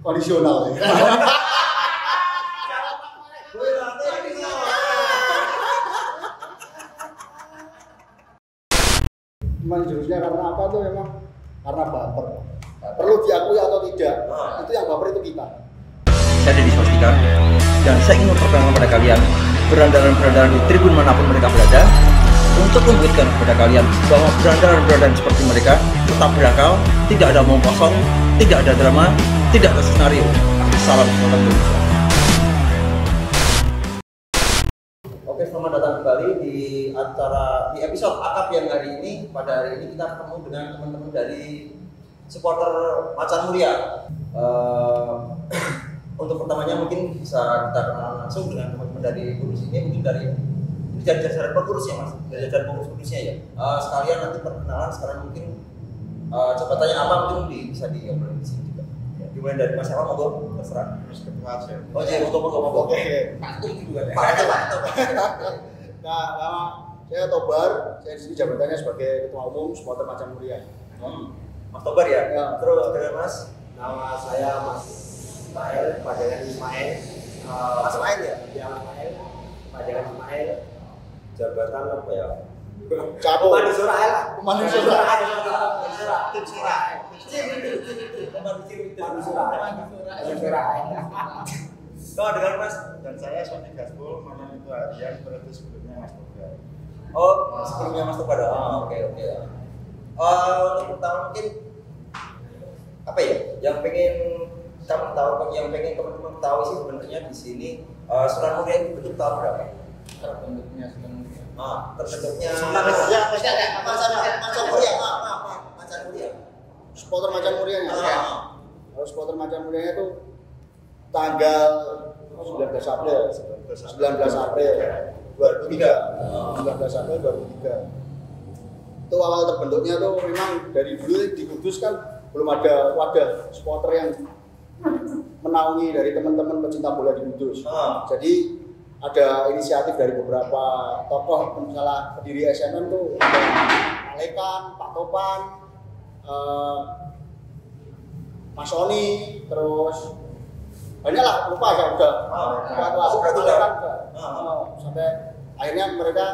kondisional ya. Memang jurusnya karena apa tuh memang karena baper. Perlu diakui atau tidak, itu yang baper itu kita. Saya Deddy Swastika dan saya ingin memperkenalkan kepada kalian berandalan-berandalan di tribun manapun mereka berada untuk membuktikan kepada kalian bahwa berandalan-berandalan seperti mereka tetap berakal, tidak ada omong kosong, tidak ada drama, tidak ada skenario. Salam supporter Indonesia. Oke, selamat datang kembali di episode akap yang hari ini. Pada hari ini kita ketemu dengan teman-teman dari supporter Macan Mulia. Untuk pertamanya mungkin bisa kita kenal langsung dengan teman-teman dari Kudus ini, mungkin dari jajaran pengurus ya mas, dari jajaran pengurus Kudusnya ya. Sekalian nanti perkenalan, sekarang mungkin jabatannya apa mungkin bisa diobrolin di sini juga. Ya, dimulai dari mas siapa, monggo terserah. Terus ketua aja. Oh iya, monggo. Oke. Pak itu juga ya. Pak. Nah, nama saya Tobar, saya di sini jabatannya sebagai ketua umum supporter Macan Mulia. Mas Tobar ya. Terus dengan mas. Nama saya Mas Ismail, Pajangan Ismail. Mas Ismail ya? Ya, Ismail. Pajangan Ismail. Jabatan apa ya? Cabo. Pemandu Surael. Pemandu Surael. Tim Surael. Kalau dengan mas. Dan saya Sony Gaspol, mana itu harian berarti sebelumnya Mas Togar. Oh, sebelumnya mas Tobar. Oke. Untuk pertama mungkin apa ya? Yang pengen kamu tahu, yang pengen teman-teman tahu sih sebenarnya di sini Sunan Muria itu bentuk tahun berapa? Terbentuknya Sunan Muria. Terbentuknya. Macan Muria. Macan Muria. Supporter Macan Murianya. Kalau supporter Macan Murianya itu tanggal 19 April 2003. 19 April 2003. Itu awal terbentuknya tuh memang dari dulu di Kudus kan belum ada wadah supporter yang menaungi dari teman-teman pecinta bola di Kudus. Jadi ada inisiatif dari beberapa tokoh, misalnya pendiri SMM tuh ada Pak Lekan, Pak Topan, Mas Sony, terus banyak lah, lupa ya udah. Sampai akhirnya mereka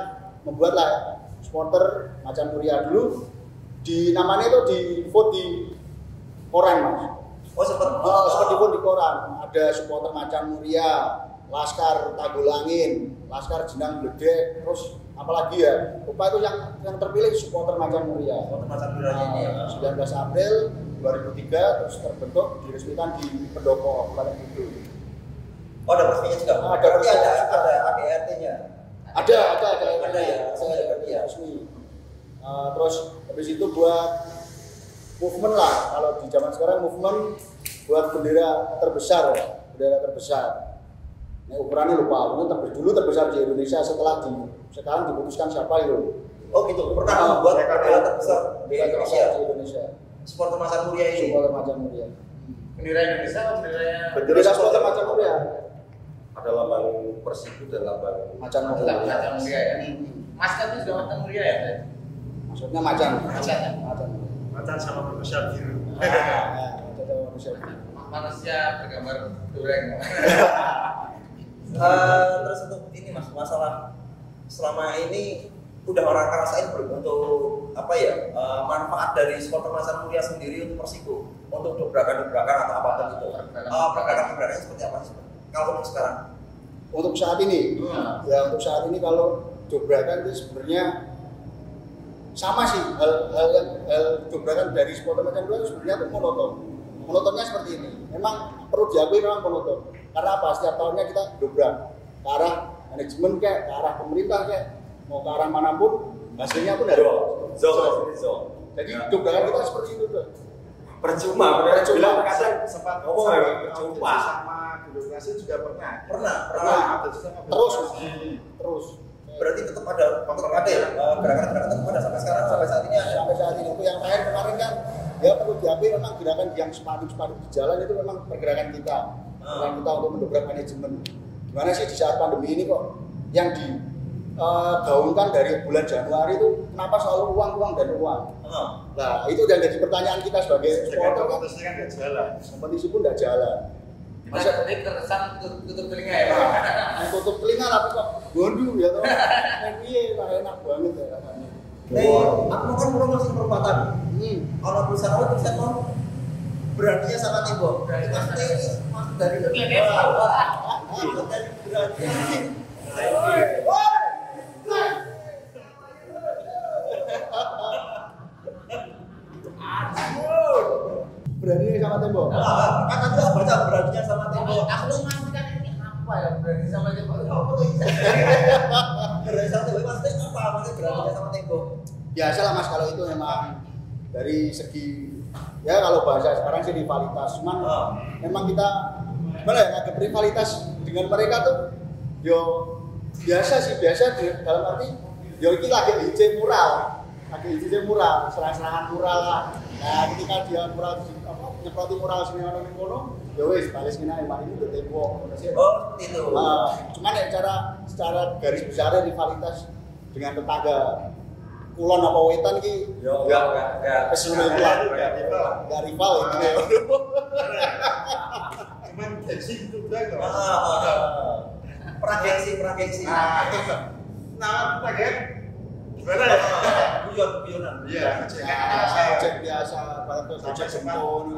membuat lah supporter Macan Muria dulu. Di namanya itu di vote di koran mas. Sempat di vote di koran. Ada supporter Macan Muria, Laskar Tagulangin, Laskar Jenang Bledek, terus apalagi ya. Lupa itu yang terpilih supporter Macan Muria. Supporter Macan Muria ini ya. 19 April 2003 terus terbentuk diresmikan di Pendopo Kabupaten Kudus. Oh, ada resminya juga. Ada ADRT-nya. Ada ya. Saya resmi. Terus habis itu buat movement lah, kalau di zaman sekarang movement buat bendera terbesar. Ini ukurannya lupa, dulu terbesar di Indonesia, sekarang diputuskan siapa itu. Oh gitu, pernah membuat bendera terbesar di Indonesia. Supporter Macan Muria ini. Supporter Macan Muria. Bendera Indonesia atau Bendera supporter Macan Muria. Ada lambang Persiku dan lambang Macan Muria. Macan Muria ya. Maskotnya juga Macan Muria ya. Maksudnya macan. Macan sama berbesar biru. Manusia bergambar dureng. Terus untuk ini mas, masalah selama ini udah orang ngerasain untuk apa ya, manfaat dari supporter Macan Muria sendiri untuk Persiku, untuk dobrakan-dobrakan atau apapun itu. Pergerakan-pergerakannya seperti apa sih kalau untuk sekarang? Untuk saat ini, ya untuk saat ini kalau dobrakan itu sebenarnya sama sih, hal dobrakan dari supporter Macan Muria itu sebenarnya itu monotonnya seperti ini. Memang perlu diakui memang monoton. Karena apa? Setiap tahunnya kita dobrak ke arah manajemen kayak, ke arah pemerintah kayak, mau ke arah manapun hasilnya pun ada. Jadi dobrakan kita seperti itu tuh. percuma. Bilang kata sempat ngomong percuma. Sama birokrasi juga pernah. Terus. Berarti tetap ada ya, gerakan-gerakan tetap ada sampai sekarang, sampai saat ini ada. Sampai saat ini itu yang terakhir kemarin kan ya perlu diakui memang gerakan yang sepadu di jalan itu memang pergerakan kita. Pergerakan kita untuk mendobrak manajemen. Gimana sih di saat pandemi ini kok yang gaungkan dari bulan Januari itu kenapa selalu uang dan uang. Nah itu udah jadi pertanyaan kita sebagai supporter kan. Kompetisi kan nggak jalan. Kompetisi pun nggak jalan. Masa tadi keresan tutup telinga ya. Tutup telinga tapi kok gondu ya toh. Iya lah enak banget ya rasanya. Aku kan promosi perempatan. Kalau perusahaan awal bisa mau beraninya sama tembok. Maksudnya ini masuk dari berani sama tembok. Kan tadi aku baca beraninya sama tembok. Aku tuh memastikan ini apa ya berani sama tembok. Berani sama tembok maksudnya apa? Maksudnya beraninya sama tembok. Biasalah Mas kalau itu memang dari segi ya kalau bahasa sekarang sih rivalitas. Cuman memang kita gimana ya agak rivalitas dengan mereka tuh yo biasa dalam arti yo iki lagi hijau mural, serang-serangan mural lah. Nah, ketika dia mural nyeproti mural sini ngono, ya wis balas kena emang itu tembok. Seperti itu. Cuman ya secara garis besar rivalitas dengan tetangga kulon apa wetan ki enggak keseluruhan enggak rival ini. Cuman gengsi itu udah nggak. Pragengsi. Nah, apa kan? Gimana ya? Guyon-guyonan. Iya, Cek biasa, pada cek sempon.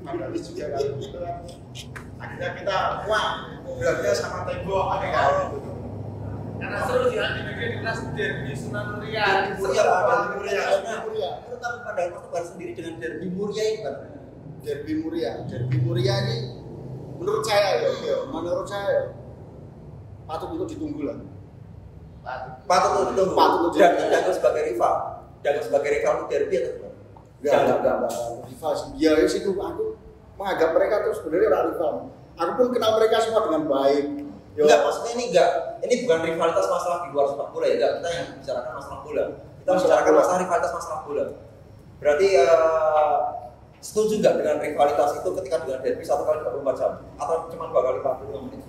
Padahal juga kan gitu kan. Akhirnya kita wah berarti sama tembok ada kan gitu. Karena seru sih nanti di kelas derby Sunan Muria. Muria. Kita pada waktu sendiri dengan derby Muria itu kan. Derby Muria ini menurut saya patut untuk ditunggu lah. Patut untuk dan dianggap sebagai rival. Dianggap sebagai rival untuk derby atau gimana? Enggak. Rival sih. Ya itu aku menganggap mereka tuh sebenarnya orang rival. Aku pun kenal mereka semua dengan baik. Enggak, maksudnya ini bukan rivalitas masalah di luar sepak bola ya, enggak, kita yang bicarakan masalah bola. Kita bicarakan masalah rivalitas masalah bola. Berarti setuju nggak dengan rivalitas itu ketika dengan derby 1 kali 24 jam atau cuma 2 kali 45 menit?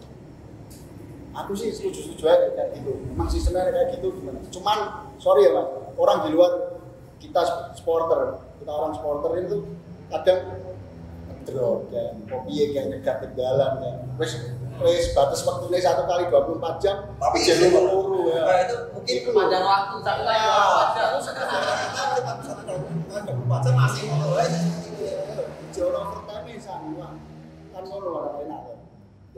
Aku sih setuju aja kayak gitu. Memang sistemnya kayak gitu gimana. Cuman sorry ya Mas, orang di luar kita orang supporter itu kadang drop kan, kopi kayak nyegat ketinggalan kan. Wes batas waktunya 1 kali 24 jam tapi jadi peluru ya. Nah, itu mungkin Panjang waktu 1 kali 24 jam. Kita bisa 24 jam masih ngono aja. Jauh overtime sama kan ngono enak ya.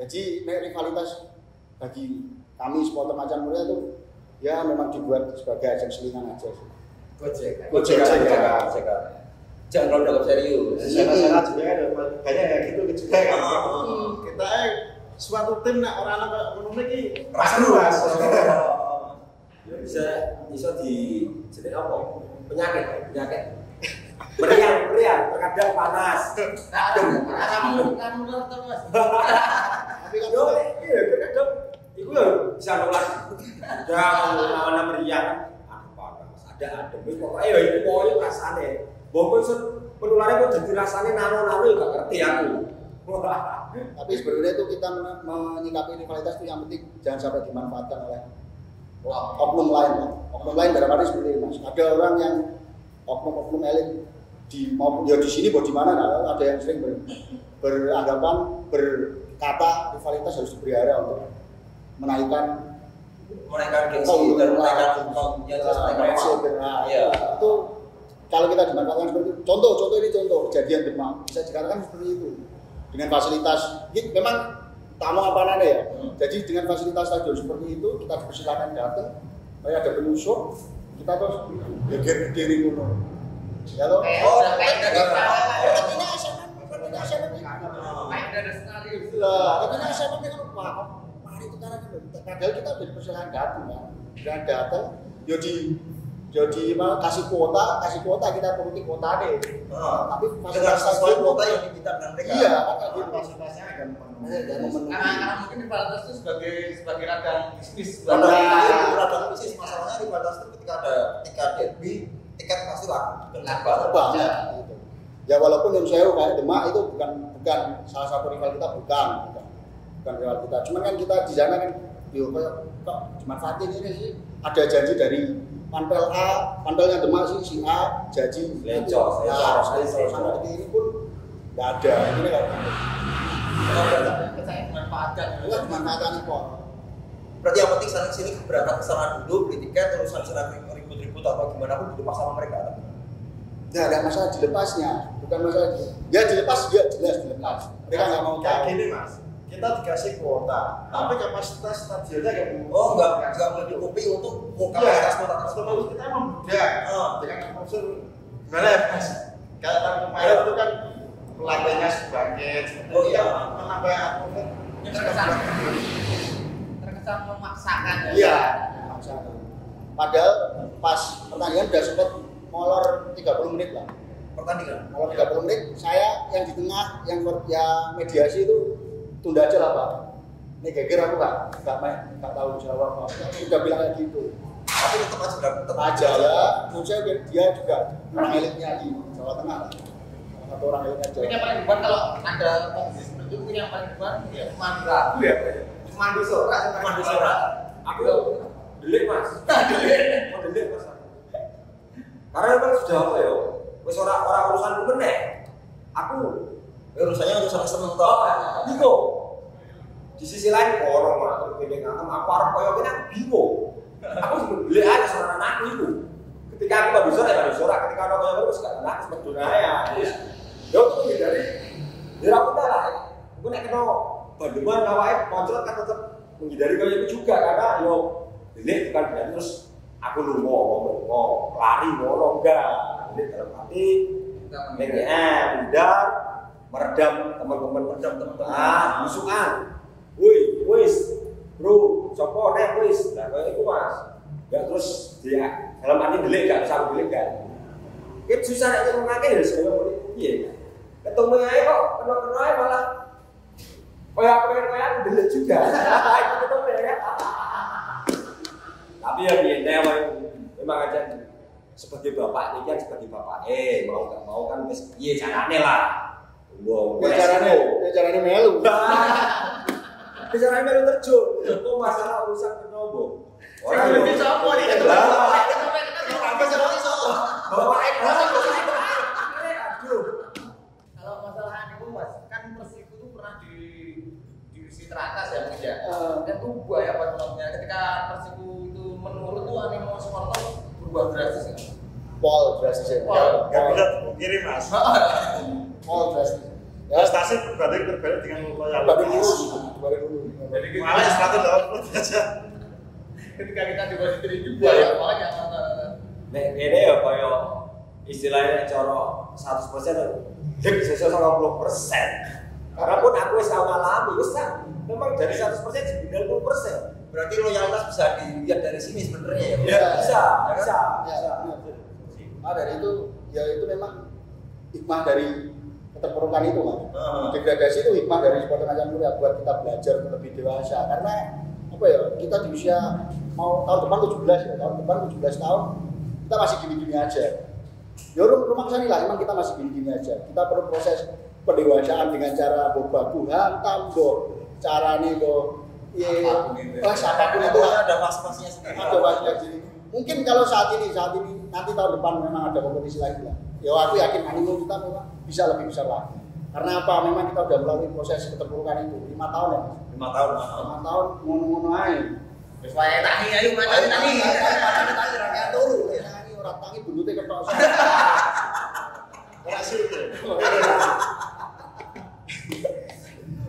Jadi rivalitas bagi kami supporter Macan Muria itu ya memang dibuat sebagai ajang selingan aja sih. Gojek. Jangan kalau dalam serius. Saya juga ada banyak kayak gitu juga kan. Kita suatu tim nak orang kayak ngono iki Ras. Ya bisa di jenenge apa? Penyakit. Meriang, terkadang panas. Kamu terus. Tapi kan Iya, terkadang itu ya bisa nolak. Jangan lawan meriang. Panas. Ada wis pokoke ya iku koyo rasane. Bongko penularan kok jadi rasane nano-nano ya gak ngerti aku. tapi sebenarnya itu kita menyikapi rivalitas itu yang penting jangan sampai dimanfaatkan oleh oknum lain. Oknum lain dalam arti seperti ini Mas. Ada orang yang oknum elit maupun ya di sini mau di mana ada yang sering beranggapan berkata rivalitas harus dipelihara untuk menaikkan gengsi dan menaikkan itu kalau kita dimanfaatkan seperti itu. Contoh kejadian Demak bisa dikatakan seperti itu dengan fasilitas ini memang tamu apa ya. Jadi dengan fasilitas stadion seperti itu kita dipersilakan datang, kayak ada penyusup kita terus geger-geger ngono. Ya loh. Ada skenario. Katanya SMA dengan mari kita padahal kita dipersilakan datang kan. Dan datang jadi kasih kuota kita turuti kuota deh. Tapi dengan sesuai kuota yang diminta dengan mereka. Iya, fasilitasnya akan Karena mungkin rivalitas itu sebagai ladang bisnis. Ladang bisnis masalahnya rivalitas itu ketika derby tiket pasti laku banget gitu. Ya walaupun yang saya kayak Demak itu bukan salah satu rival kita bukan rival kita. Cuman kan kita di sana kan kok dimanfaatin ini sih. Ada janji dari panpel A, panpelnya Demak sih si A, janji Lencos, sama ini pun nggak ada. Ini kan Saya dimanfaatkan. enggak dimanfaatkan kok. Berarti yang penting sana sini berangkat ke sana dulu, beli tiket, terus sana ribut-ribut atau gimana pun dilepas sama mereka. Nah, ada masalah dilepasnya, bukan masalah dia dilepas, dia jelas dilepas. Mereka nggak mau kayak tahu. gini mas, kita dikasih kuota, tapi kapasitas stadionnya nggak Nggak mencukupi untuk kapasitas kota tersebut. otomatis kita membludak dengan maksud gimana ya mas? Kayak tahun kemarin itu kan pelatihnya sebagai menambah atlet Terkesan memaksakan. Iya, maksakan. Padahal pas pertandingan udah sempat molor 30 menit lah. Pertandingan. Molor 30 menit, saya yang di tengah, yang mediasi itu tunda aja lah Pak. Ini geger aku nggak tahu jawab Pak. Udah bilang kayak gitu. Tapi tetap aja Tetap aja ya, menurut saya dia juga orang elitnya di Jawa Tengah lah. Salah satu orang elitnya Jawa Mungkin yang paling depan kalau ada kondisi seperti itu mungkin yang paling depan ya Mandra. Mandu Sora. Aku delik mas. Mau delik mas. Karena memang sudah apa ya? Wes orang urusanku meneh. Aku urusannya urusan seneng toh. Niko. Di sisi lain orang mah pengen ngantem aku arep koyo kene aku bingung. Aku sebelum beli aja sama anakku itu. Ketika aku Mandu Sora, ketika orang koyo terus gak enak sebetulnya ya. Yo tuh dari aku lah. Aku nek kena banduan awake koncret kan tetep menghindari koyo itu juga karena yo delik bukan berarti terus aku ngomong lari ngono enggak. Delik dalam hati hindar meredam teman-teman musuhan. Wis bro, sopo nek wis. Lah koyo iku Mas. Enggak terus dia dalam arti delik enggak bisa delik kan. Kita susah nek ngomongake ya saya ngomong piye. Ketemu ae kok kena-kena ae malah koyo aku delik juga. Itu ketemu ya. Tapi ya piye memang aja sebagai bapak ini kan sebagai bapak mau nggak mau kan wis piye carane lah. Wong carane melu. Carane melu terjun. Kok masalah urusan kenobo. Orang lebih sopo nih kan. Kalau masalah itu Mas, kan Persib itu pernah di divisi teratas ya mungkin ya. Dan itu buaya penontonnya ketika Persib itu menurun tuh animo supporter berubah drastis kan. Pol drastis ya. nggak bisa dipungkiri mas. Pol drastis. Ya, Prestasi berbanding dengan loyalitas. Malah 180 aja. Ketika kita di posisi ini buaya banget ya. Nek ngene ya kaya istilahnya cara 100% dek sesuai 90%. Karena pun aku wis ngalami wis memang dari 100% jadi 90%. Berarti loyalitas bisa dilihat dari sini sebenarnya ya. Ya, bisa. Dari itu ya itu memang hikmah dari keterpurukan itu Mas. Degradasi itu hikmah dari supporter Macan Mulia buat kita belajar lebih dewasa karena apa ya kita di usia mau tahun depan 17 ya tahun depan 17 tahun kita masih gini-gini aja. Ya rumah kesana lah emang kita masih gini-gini aja. Kita perlu proses pendewasaan dengan cara baku hantam cara nih apapun itu ada fase-fasenya sendiri. Ada fase sendiri. Mungkin kalau saat ini nanti tahun depan memang ada kompetisi lagi lah. Ya aku yakin animo kita memang bisa lebih besar lagi. Karena apa? Memang kita udah melalui proses keterpurukan itu 5 tahun ya. 5 tahun. 5 tahun ngono-ngono ae. Wis wae tangi ayo macam tangi. Tangi rakyat turu. Tangi ora tangi bundute ketok. Berhasil itu.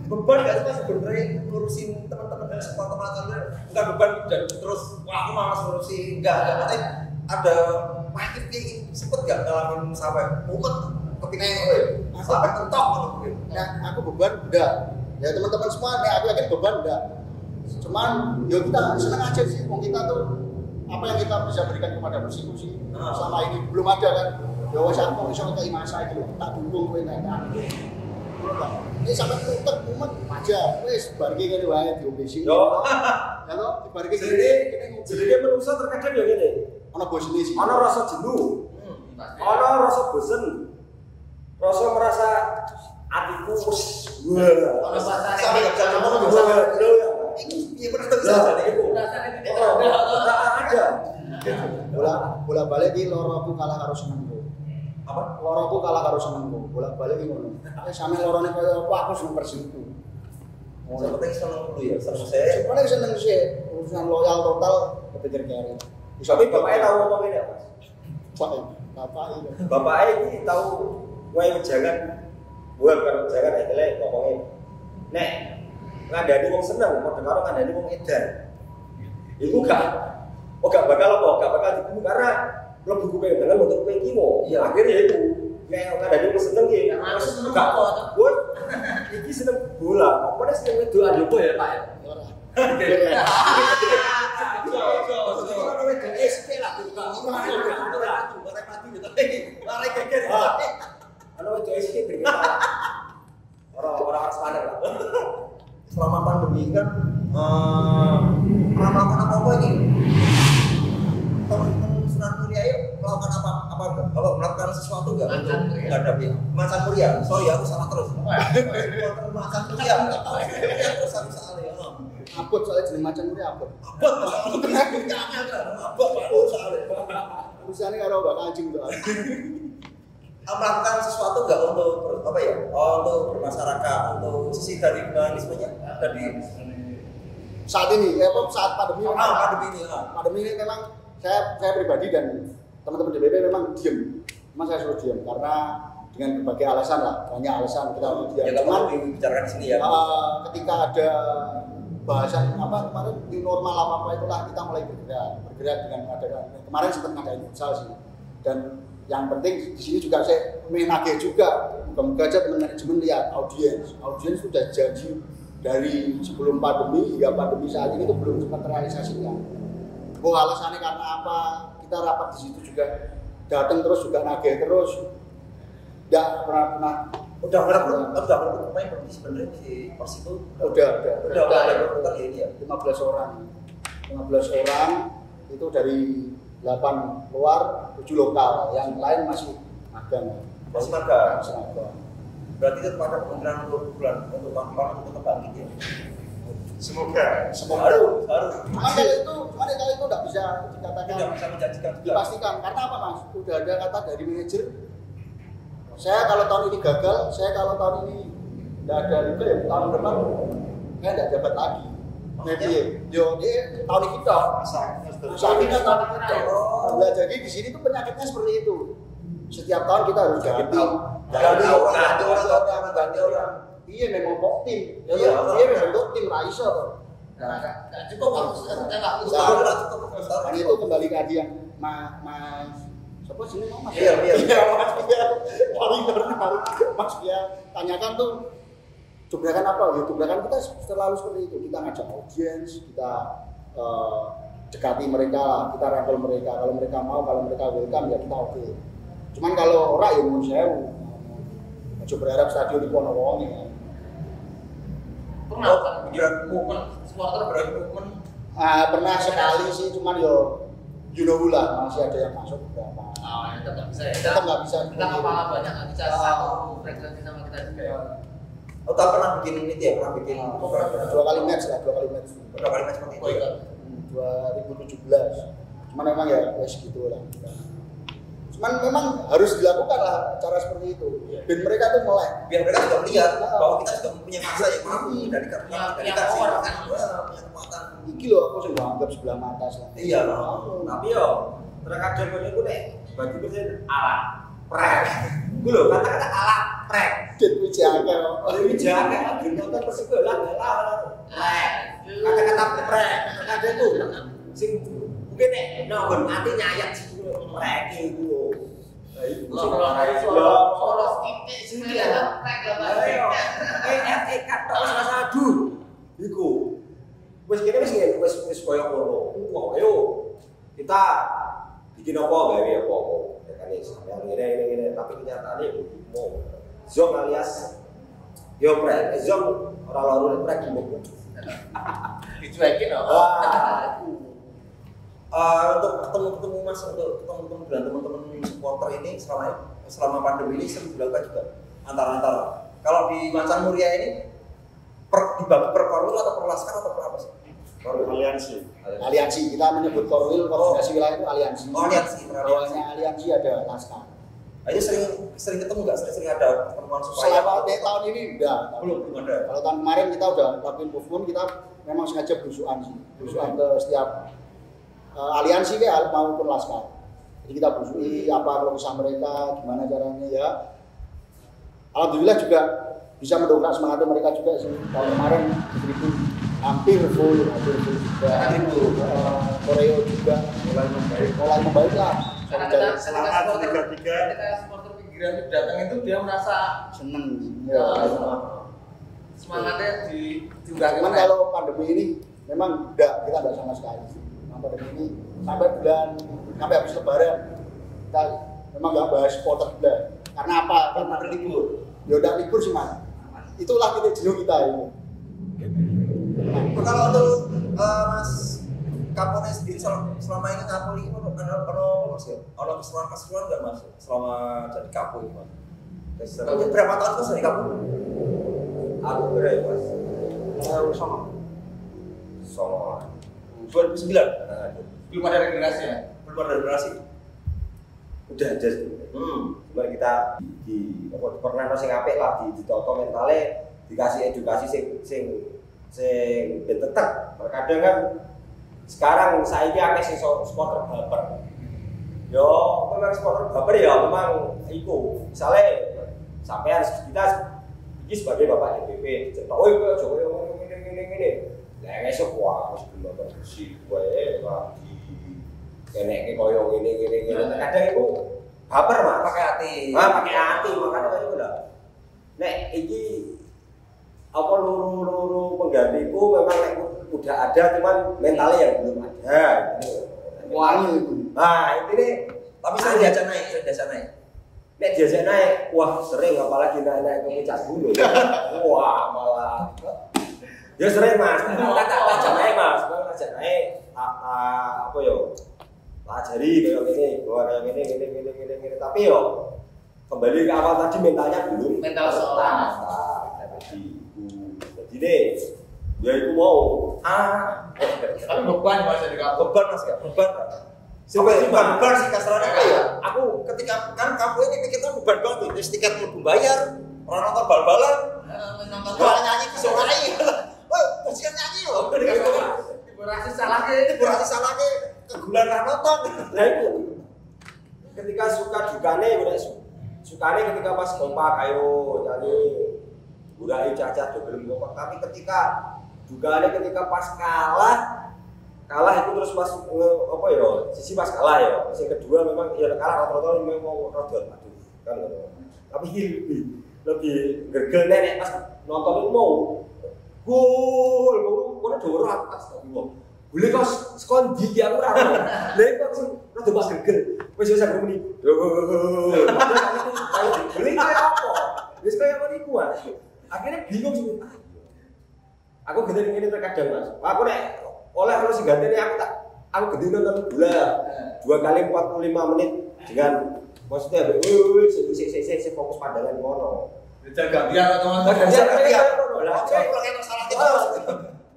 Beban gak sih Mas sebenarnya ngurusin teman-teman dan supporter Macan Mulia? Bukan beban dan terus wah aku malas ngurusin enggak tapi ada pahit kayak sempet gak ngalamin sampai mumet kepikiran sampai kentok mungkin. Nah, aku beban enggak. Ya teman-teman semua nih aku yakin beban enggak. Cuman ya kita senang aja sih wong kita tuh apa yang kita bisa berikan kepada Persib selama ini belum ada kan. Ya wis aku iso ngekeki masa iki lho, tak dukung kowe nek ini sampai tutup umat aja, wes bargi kali wae diombe sih. Yo. Kalau dibargi Jadi manusia terkadang ya ngene. ana bosine sih. Ana rasa jenuh. Ana rasa bosen. Rasa merasa atiku wis Ono Sampai gak bisa ngomong Iki Iya benar tuh bisa jadi itu. Rasanya tidak Ada. Bola balik iki loroku kalah karo senengku. Apa? Loroku kalah karo senengku. Bola balik iki ngono. Sampe lorone kaya apa aku seneng Persibku. Saya penting seneng dulu ya, seneng saya. Sebenarnya seneng sih urusan loyal total kepikir kari. Tapi bapaknya tahu ngomong ini apa? Bapak itu. Bapaknya ini tahu wae jangan buat kan jangan akhirnya ngomongin. Nek ngandani wong seneng, padha karo ngandani wong edan. Iku gak bakal dibunuh karena lebih gue dengan untuk kowe iki mo. Iya. Akhirnya itu nek ngandani wong seneng ki. Gak buat iki seneng bola. Apa nek seneng wedok adopo ya, Pak ya? Orang standar lah. Selama pandemi kan pernah melakukan apa ini? Teman-teman Sunan Muria yuk melakukan apa enggak? Kalau melakukan sesuatu enggak untuk menghadapi Macan Muria? Sorry aku salah terus. Macan Muria enggak tahu. Terus aku salah ya. Abot soalnya jeneng Macan Muria abot. Abot baru soalnya. Urusannya karo Mbak Kanjeng tuh. Melakukan sesuatu enggak untuk apa ya? Untuk bermasyarakat, untuk sisi dari humanismenya dari saat ini saat pandemi pandemi ini memang saya pribadi dan teman-teman DPP memang diam. Memang saya suruh diam karena dengan berbagai alasan lah, banyak alasan kita harus diam. Ya cuman dibicarakan di sini ya. Ketika ada bahasan kemarin di normal apa itulah kita mulai bergerak dengan mengadakan kemarin sempat ngadain futsal sih. Dan yang penting di sini juga saya menagih juga, moga-moga aja teman manajemen lihat audiens sudah janji dari sebelum pandemi hingga pandemi saat ini itu belum sempat terrealisasikan. Alasannya karena apa? Kita rapat di situ juga datang terus juga nagih terus, tidak pernah. Udah pemain berarti sebenarnya si Persib itu udah berputar ini ya 15 orang itu dari 8 luar 7 lokal, yang lain masih magang. Masih magang. Berarti itu pada kemungkinan untuk bulan untuk tahun untuk bangkit ya. Semoga. Harus. Cuma kalau itu tidak bisa dikatakan. Tidak bisa menjanjikan juga. Dipastikan. Karena apa mas? Udah ada kata dari manajer. Saya kalau tahun ini gagal, saya kalau tahun ini tidak ada liga ya tahun depan saya tidak dapat lagi. Jadi dia tahun ini kita. Saat ini tahun kita. Nah, jadi di sini tuh penyakitnya seperti itu. Setiap tahun kita harus ganti orang. Iya memang kok tim. Iya memang tim Raisa tuh. Nggak cukup harus nggak Dan itu kembali ke yang Mas. Siapa sini Mas? Iya. Mas dia tanyakan tuh tubrakan apa? Ya tubrakan kita selalu seperti itu. Kita ngajak audiens, kita dekati mereka, kita rangkul mereka. Kalau mereka mau, kalau mereka welcome ya kita oke. Cuman kalau orang ya menurut saya coba berharap stadion di Ponowongi ya. Pernah movement supporter berani movement. Pernah sekali sih, cuman you know lah masih ada yang masuk beberapa. Itu nggak bisa ya. Tetap nggak bisa. Kita kepala banyak nggak bisa satu frekuensi sama kita juga ya. Oh tak pernah bikin ini ya, pernah bikin 2 kali match. Berapa kali match seperti itu ya? 2017. Cuman memang ya wes gitu lah. Cuman memang harus dilakukan lah cara seperti itu. Dan mereka tuh melek. Biar mereka juga melihat bahwa kita juga punya masa yang mampu dari punya kekuatan. Iki loh aku sudah anggap sebelah mata lah. Iya. Tapi terkadang kowe niku nek bagi pesen alat prek. Ku lho kata-kata alat prek. Dan wijaga. Wijaga agen nonton persebola prek. Kata-kata prek. Ada tuh sing mungkin nek nonggon ati nyayat prek iku. Lolos titik sini ya. Katok salah sadu. Iku. Wis kene wis koyo ngono. Ayo kita bikin apa gawe apa. Ya kan ini tapi kenyataannya mau zong alias yo prek. Zong ora loro prek gimana. Dicuekin untuk ketemu mas, untuk ketemu dengan teman-teman supporter ini selama pandemi ini sering dilakukan juga antara kalau di Macan Muria ini dibagi per korwil atau per laskar atau per apa sih? Aliansi, kita menyebut Korwil, koordinasi wilayah itu aliansi. Aliansi. Bawahnya aliansi ada Laskar. Ayo sering ketemu nggak? Sering ada pertemuan supaya selama tahun ini enggak. Belum ada. Kalau tahun kemarin kita udah lakuin movement, kita memang sengaja berusukan ke setiap aliansi kayak maupun Laskar. Jadi kita berusui apa kalau usaha mereka, gimana caranya ya. Alhamdulillah juga bisa mendongkrak semangat mereka juga sih. Tahun kemarin hampir full juga. Koreo juga mulai membaik lah. Ketika supporter pinggiran itu datang itu dia merasa seneng. Semangatnya juga. Cuman kalau pandemi ini memang kita enggak sama sekali. Pandemi ini sampai habis lebaran kita memang nggak bahas supporter juga. Karena apa? Karena libur. Ya udah libur sih mas. Itulah titik jenuh kita ini. Nah, kalau untuk Mas Kapolri sendiri selama ini Kapolri ini ada keseruan nggak mas selama jadi Kapolri mas? Berapa tahun mas jadi Kapolri? Aku berapa mas? Sama 2009. Belum ada regenerasi ya? Belum ada regenerasi. Udah aja sih. Cuman kita di pernah sing apik lah ditoto mentale, dikasih edukasi sing tetep. Terkadang kan sekarang saiki akeh sing supporter baper. Yo, memang supporter baper ya memang iku. Misale sampean kita iki sebagai bapak DPP dicetok, "Oh, kowe aja ngene. Lah esuk wah wis belum bersih kowe lagi keneke koyo ngene. Kadang iku baper Mas, pakai hati. Pakai hati makanya kaya ngono. Nek iki apa luru penggantiku memang nek udah ada cuman mentalnya yang belum ada gitu. Wangi itu. Nah, ini tapi saya diajak naik. Nek diajak naik, wah sering apalagi naik ke puncak gunung. Wah, malah ya sering mas, tajam naik mas, tajam naik, apa yo, pelajari kayak gini, kayak gini, tapi yo kembali ke awal tadi mentalnya belum. Mental seorang. Jadi deh, ya itu mau, tapi beban mas jadi beban mas ya, beban. Beban sih kasarnya ya. Aku ketika kan kamu ini mikirnya beban banget, terus tiket mau bayar, orang nonton bal-balan, nonton nyanyi ke sore. Kasihan nyanyi loh. Diborasi salah ke kegulan ra nonton. Lah itu. Ketika dukane ketika pas kompak ayo nyanyi burai cacat do gelem kompak, tapi ketika dukane ketika pas kalah itu terus pas apa ya? Sisi pas kalah ya. Yang kedua memang ya kalah rata-rata memang mau rodol aduh kan. Tapi lebih gergel nek pas nonton itu mau gol, kono dhewe ora astagfirullah. Boleh kok sekon ndi aku ora. Lah kok sing rada pas gegel. Wis sak muni. Boleh kaya apa? Wis kaya ngono iku ah. Akhirnya bingung sih. Aku gede-gede terkadang Mas. Aku nek oleh kalau sing gantene aku gede nonton bola 2 kali 45 menit dengan maksudnya sik fokus pandangan ngono. Diajak gantian atau mas? Lah, kalau kita salah terus.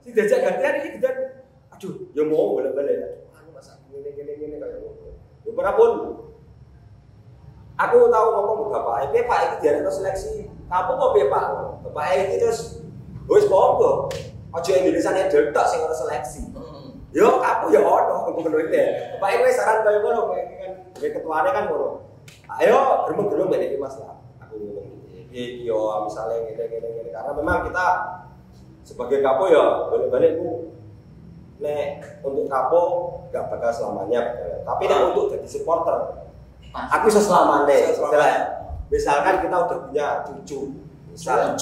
Si diajak gantian ini gedan. Aduh, ya mau balik-balik. Anu masa ngene kayak ngono. Ya berapun. Aku tahu ngomong ke bapak, Pak iki diarani seleksi. Apa kok piye Pak? Bapak iki terus wis monggo. Aja Indonesia nek deltok sing ora seleksi. Yo aku ya ono ngono iki. Bapak iki saran kaya ngono kan ketuane kan ngono. Ayo gerem-gerem ngene iki Mas lah. Aku ngomong yo misalnya gini karena memang kita sebagai kapo ya balik-balik nek untuk kapo gak bakal selamanya tapi nek untuk jadi supporter aku bisa selamanya misalkan kita udah punya cucu misalkan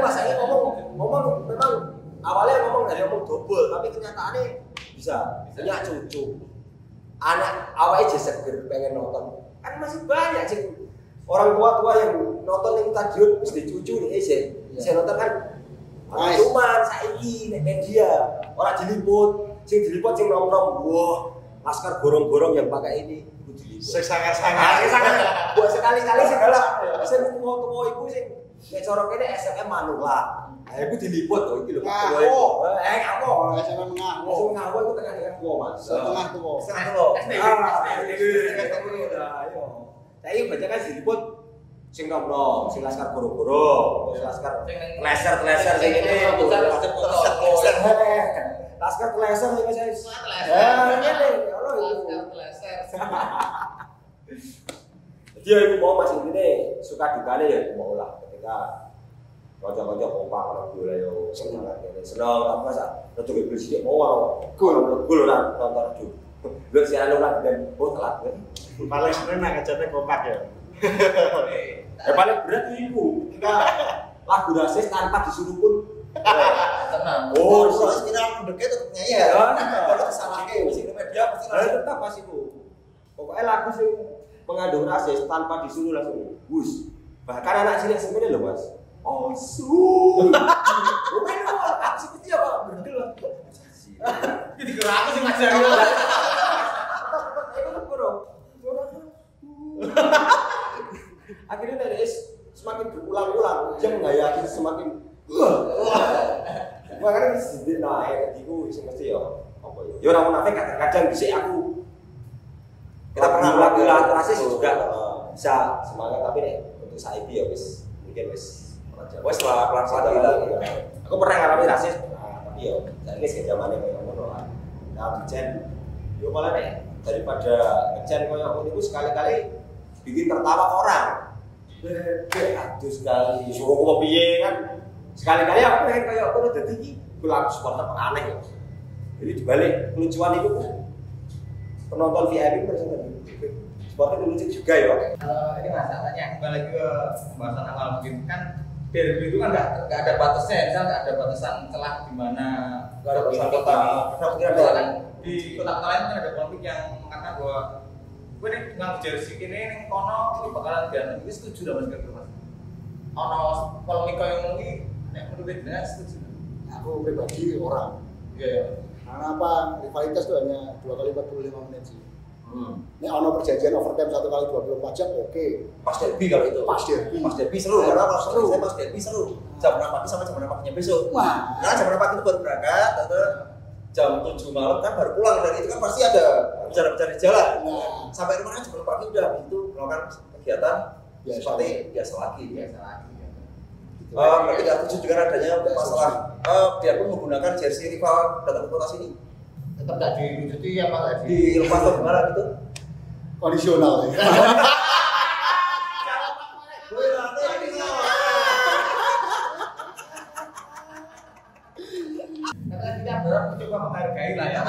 Mas ini ngomong memang awalnya ngomong dari ngomong double tapi kenyataannya bisa punya cucu anak awalnya jadi seger pengen nonton kan masih banyak sih orang tua yang nonton di stadion wis dicucu nih saya nonton kan cuman saiki nek media orang diliput sing nom-nom wah Laskar gorong-gorong yang pakai ini itu diliput sangat buat sekali-kali segala sing tuwa iku sing Nek cara kene SMM Manula. Aku diliput to iki lho. Ngawo. Ngawo. SMM Ngawo. Langsung ngawo iku tekan gua Mas. Setengah tuh. Setengah tuh. Saya baca kan diliput sing nomno, sing laskar goro-goro, sing laskar kleser-kleser sing ngene. Laskar kleser sing saya. Ngene, ora itu. Dia itu mau masih ini suka dukane ya mau lah ketika kanca-kanca kompak ora bola yo seneng ngene. Seneng apa masa rada bersih mau gol ora nonton ju. Lek siaran ora ben telat kan. Paling seneng nak ngejate kompak ya. Paling berat itu lagu rasis tanpa disuruh pun tenang. Oh, terus kita mendeknya tetap nyanyi ya. Kalau disalahke wis ing media pasti tetap pas iku. Pokoknya lagu sing mengandung rasis tanpa disuruh langsung bus. Bahkan anak cilik sebenarnya loh Mas. Oh, su. Bukan aku seperti apa? Bener loh. Jadi kira aku sih ngajari. Akhirnya dari semakin berulang-ulang, dia menggayaki semakin makanya sedih naik diku sing mesti ya apa ya. Ya ora munafik kadang dhisik aku. Kita pernah melakukan rasis juga bisa semangat tapi nek untuk saiki ya wis mungkin wis pelan hilang. Aku pernah ngalami rasis tapi ya saiki sing zamane koyo ngono lah. Nah, jen yo malah nek daripada ngejen koyo ngono iku sekali-kali bikin tertawa orang. Aduh sekali, suruh aku piye kan. Sekali-kali aku pengen kayak aku dadi iki kula supporter aneh. Jadi dibalik kelucuan itu penonton VIP bersama supporter lucu juga ya. Ini Mas, tanya kembali lagi ke pembahasan awal mungkin kan derby itu kan nggak ada batasnya, misal nggak ada batasan celah di mana nggak ada batasan kota. Kan di kota-kota lain kan ada polemik yang mengatakan bahwa gue nih nggak jersey ini nih kono ini bakalan dianggap ini setuju lah Mas kira-kira Mas. Ono polemik yang mungkin nek menurut dengan setuju. Aku pribadi orang. Iya. Karena apa? Rivalitas itu hanya 2 kali 45 menit sih. Ini ono perjanjian overtime 1 kali 24 jam oke. Pas derby kalau itu. Pas derby seru karena pas derby seru. Jam 6 pagi sama jam 6 paginya besok. Wah. Karena jam 6 pagi itu baru berangkat, atau jam 7 malam kan baru pulang dan itu kan pasti ada bicara-bicara di jalan. Nah. Sampai rumahnya jam 6 pagi udah habis itu melakukan kegiatan seperti biasa lagi. Berarti tidak setuju dengan adanya masalah biarpun menggunakan jersey rival datang ke kota sini. Tetap nggak diwujudi apa nggak Dilepas atau gimana gitu? Kondisional ya. Karena kita berharap mencoba menghargai lah ya.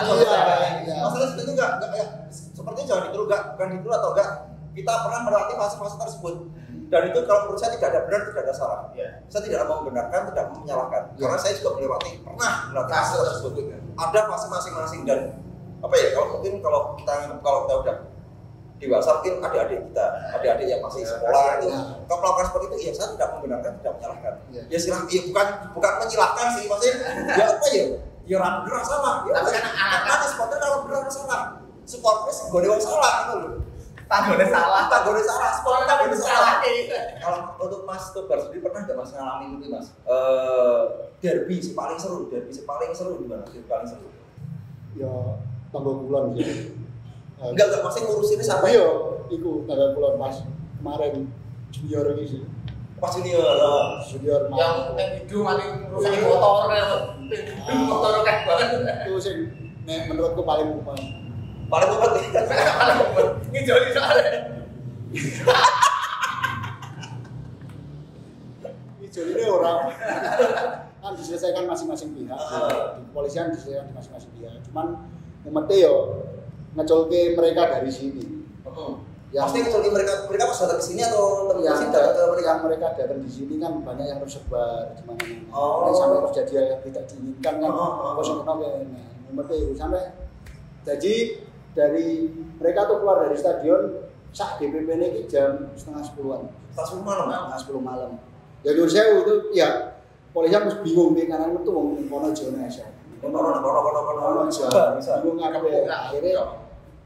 Iya. Masalah itu enggak ya. Sepertinya jangan ditiru bukan ditiru atau enggak. Kita pernah melatih fase-fase tersebut. Dan itu kalau menurut saya tidak ada benar, tidak ada salah. Iya. Saya tidak mau membenarkan, tidak mau menyalahkan. Karena saya juga melewati pernah melatih fase tersebut. Ada fase masing-masing dan apa ya? Kalau kita udah dewasa mungkin adik-adik yang masih sekolah itu kalau melakukan seperti itu ya saya tidak membenarkan, tidak menyalahkan. Ya silahkan, ya bukan menyalahkan sih maksudnya. Ya apa ya? Ya orang benar sama. Ya tapi kan anak supporter kalau benar salah. Supporter sih gue dewan salah gitu loh. Tanggone salah, supporter tanggone salah. Kalau untuk Mas Tobar sendiri pernah nggak Mas ngalamin itu Mas? Derby paling seru di mana? Derby paling seru. Ya tambah bulan sih. Enggak masih ngurusin sampai iya, iku tanggal bulan pas kemarin junior ini sih. Pas junior Yang hidung mati rusak motor motor kayak banget. Itu sih menurutku paling umum. Paling kuat Ngijoli soalnya. Jadi ini orang kan diselesaikan masing-masing pihak. Di kepolisian diselesaikan di masing-masing pihak. Cuman umumnya yo ngecolke mereka dari sini. Ya, pasti kecuali mereka pas datang ke sini atau yang mereka datang di sini kan banyak yang tersebar di mana-mana. Sampai terjadi hal yang tidak diinginkan kan. Umumnya sampai jadi dari mereka tuh keluar dari stadion sak DPP ini jam setengah 10-an. Setengah 10 malam. Ya menurut saya itu ya polisi harus bingung nih karena itu mau kono zona ya. Kono bingung akhirnya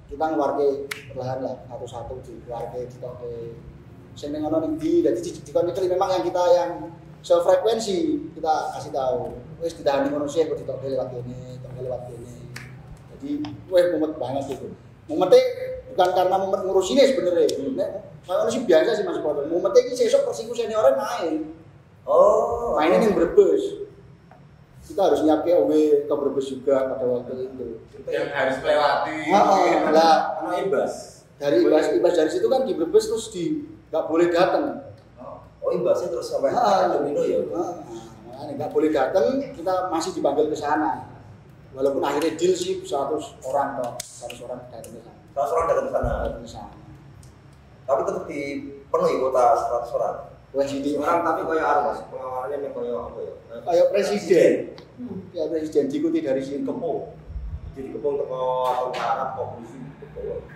kita ngeluarke perlahan lah satu-satu dikeluarke kita ke sing ning ono ning ndi, dadi dikon iki memang yang kita yang sefrekuensi kita kasih tahu. Wis ditahani ngono sih kok ditok lewat kene, lewat kene. Jadi mumet banget itu. Mumetnya bukan karena mumet ngurus ini sebenarnya. Nek kalau sih biasa sih Mas Bodo. Mumetnya iki sesuk Persiku senior main. Oh, mainnya yang Brebes. Kita harus nyiapke away ke Brebes juga pada waktu itu. Yang harus melewati. Lah, Ana Ibas. dari Ibas dari situ kan di Brebes terus nggak boleh datang. Oh, Ibasnya terus sampai domino ya. Nggak boleh datang, kita masih dipanggil ke sana. Walaupun akhirnya deal sih 100 orang toh, 100 orang datang ke sana. 100 orang datang ke sana. Tapi tetap dipenuhi kuota 100 orang. Wah, jadi Orang tapi koyo Mas, pengawalannya nek koyo apa ya? kayak presiden. Ya presiden diikuti dari sini Kepung. Jadi kepung teko tentara kok polisi.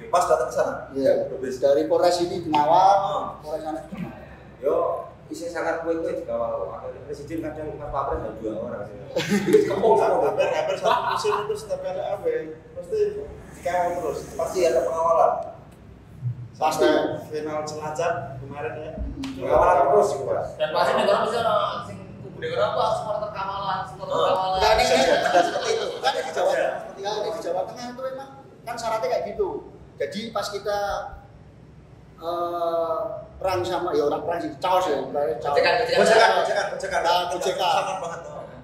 Pas datang ke sana. Iya, dari Polres ini Ngawal, Polres sana juga. Yo, isi sangat kue-kue dikawal. Akhirnya presiden kadang Mas Papres ada 2 orang sih. Kepung semua. Hampir satu musim itu setiap kali apa pasti dikawal terus. Pasti ada pengawalan. Pasti. Sampai final Cilacap kemarin ya. Pengawalan terus sih, Mas. Dan pasti negara bisa sing kubu negara apa supporter kawalan, supporter kawalan. Enggak, ini seperti itu. Kan di Jawa Tengah seperti itu. Di Jawa Tengah itu memang kan syaratnya kayak gitu. Jadi pas kita perang sama ya orang perang sih, caos ya,